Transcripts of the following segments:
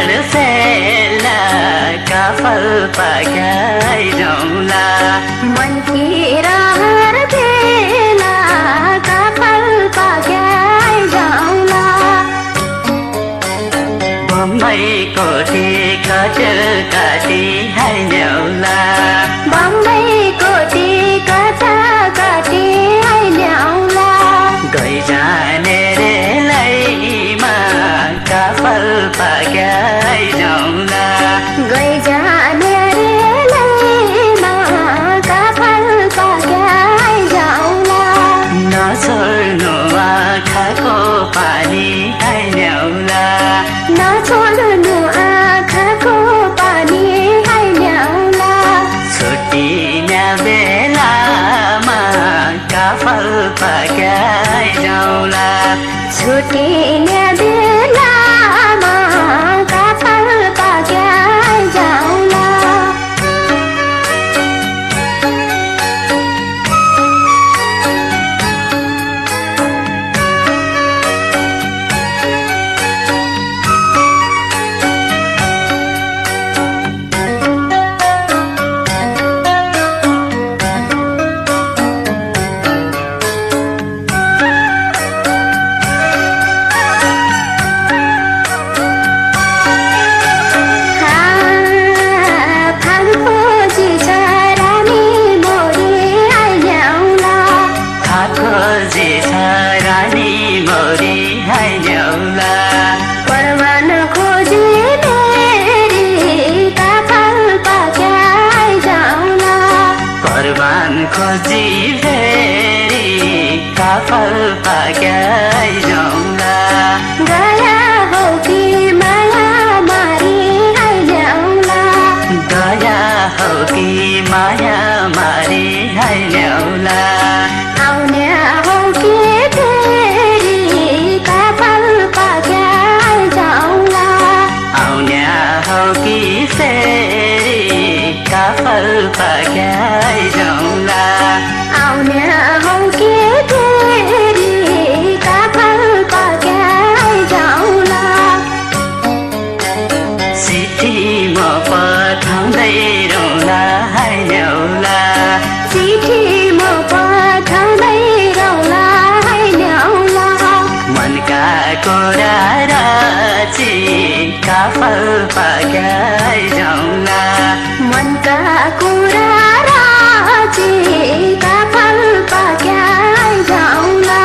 सेला काफल पकाइरौँला मन की रहर बेला काफल पकाइरौँला बम्बईको टिकट काटी हाइल्याउला बम्बईको टिकट काटी हाइल्याउला गइजाने रेलैमा काफल पकाइरौँला गइजाने रेलैमा काफल पकाइरौँला नछोड्नु आँखाको पानी हाइल्याउला नछोड्नु आँखाको पानी हाइल्याउला छुट्टिने बेलामा काफल पकाइरौँला छुट्टिने बेलामा काफल पकाइरौँला खोजी फेरि काफल पकाइरौँला गया हो कि माया मारी हाइल्याउला दया हो कि माया मारी हाइल्याउला आउने हो कि फेरि काफल पकाइरौँला आउने हो कि फेरि काफल पकाइरौँला आउने हो कि फेरि काफल पकाइरौँला चिठी म पठाउँदै रौँला हाइल्याउला चिठी म पठाउँदै रौँला हाइल्याउला मनका कुरा राची काफल पकाइरौँला मनका कुरा राची काफल पकाइरौँला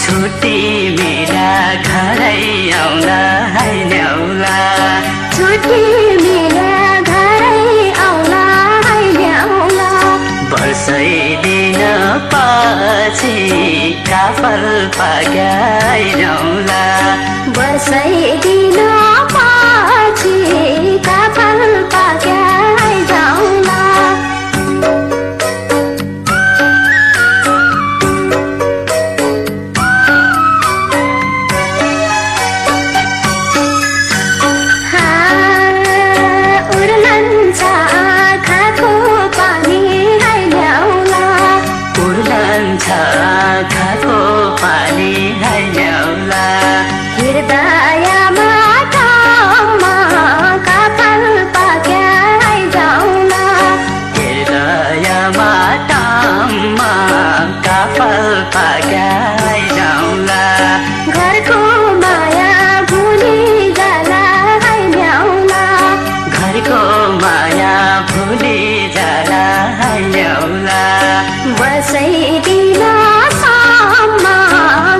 छुट्टी मेरा घरै आउला हाइल्याउला छुट्टी मेरा घरै आउला हाइल्याउला वर्षै दिन पछि काफल पकाइरौँला वर्षै दिन पछि काफल पकाइरौँला उर्लन्छ आँखाको पानी हाइल्याउला उर्लन्छ आँखाको पानी हाइल्याउला हृदयमा ठाउँमा काफल पकाइरौँला हृदयमा टाममा काफल पकाइरौँला घरको माया भुली जाला हाइल्याउला घरको माया भुली जाला हाइल्याउला वर्षै दिनसम्म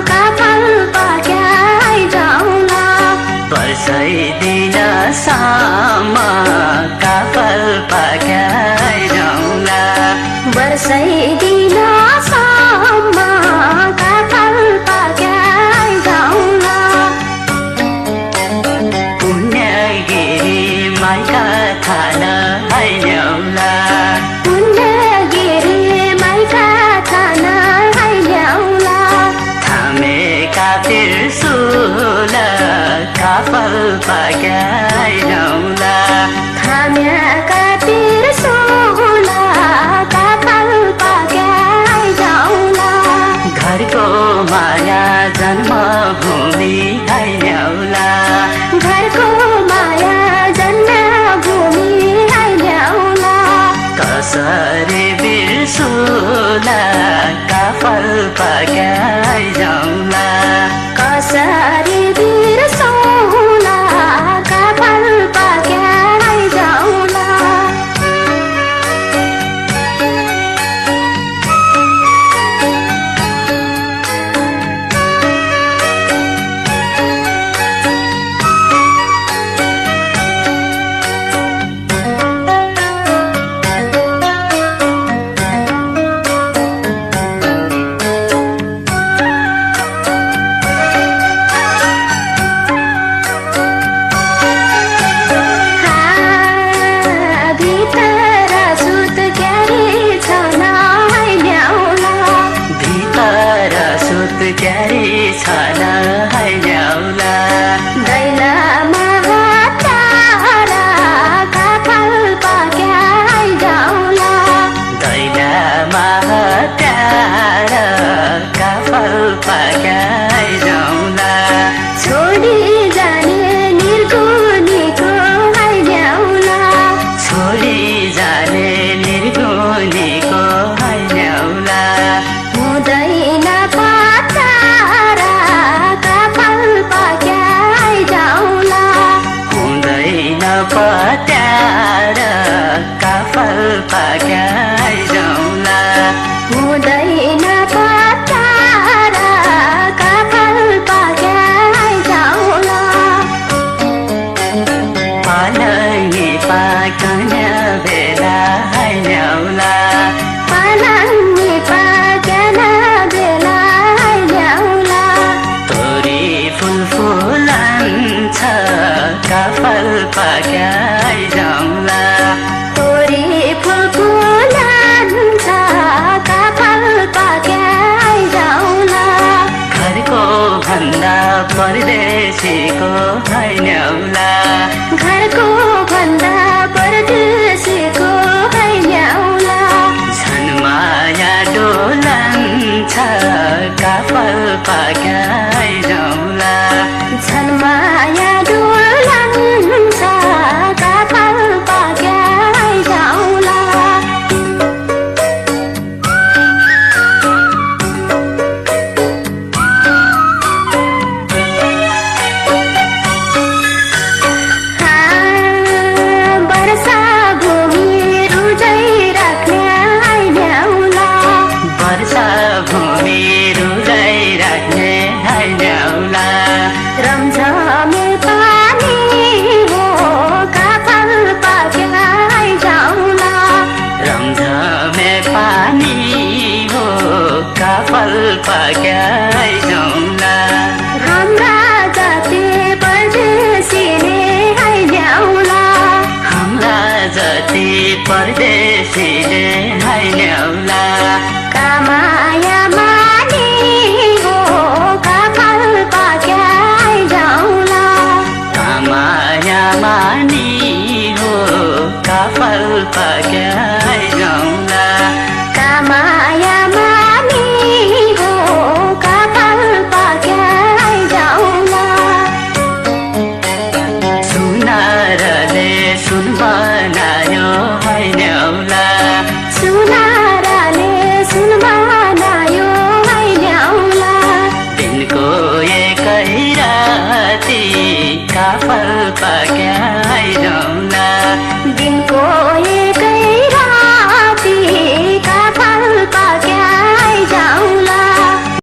काफल पकाइरौँला वर्षै दिनसम्म काफल पकाइरौँला वर्षै दिनसम्म काफल पकाइरौँला पुण्यगिरी माइका थान हाइल्याउला पुण्यगिरी माइका थान हाइल्याउला थामेका त्रिशूल काफल पकाइरौँला थाम्याका त्रिशूल काफल पकाइरौँला घरको माया जन्मभूमि हाइल्याउला घरको माया कन्या बेला आइल्याउला पलाङ्गी पाक्याना बेला आइल्याउला तोरी फुल फुलान्छ काफल पाक्या आइजाउँला तोरी फुल फुलान्छ काफल पाक्या आइजाउँला घरको भन्दा परदेशीको हैन्याउला घरको भन्दा परदेशीको हैन्याउला झन् माया डोलान्छ काफल पाक्या आइजाउँला झन् माया डोलान्छ काफल पाक्या आइजाउँला वर्षा भूमि रुजै राख्ने आइल्याउला वर्षा भूमि रुगाइ राख्ने हैन्याउला रमझमे पानी हो काफल पाक्या आइजाउँला रमझमे पानी हो काफल पाक्या आइजाउँला हाम्रा जाति परदेशीले आइल्याउला हाम्रा जति परदेशीले हैन्याउला कामाया मानी हो काफल पाक्या आइजाउँला माया मानी हो काफल पाक्या आइजाउँला कामाया मानी हो काफल पाक्या आइजाउँला सुनारले सुन बनायो हैन्याउला सुनाराले सुन बनायो हैन्याउला दिनको एकै राति काफल पाक्या आइजाउँला दिनको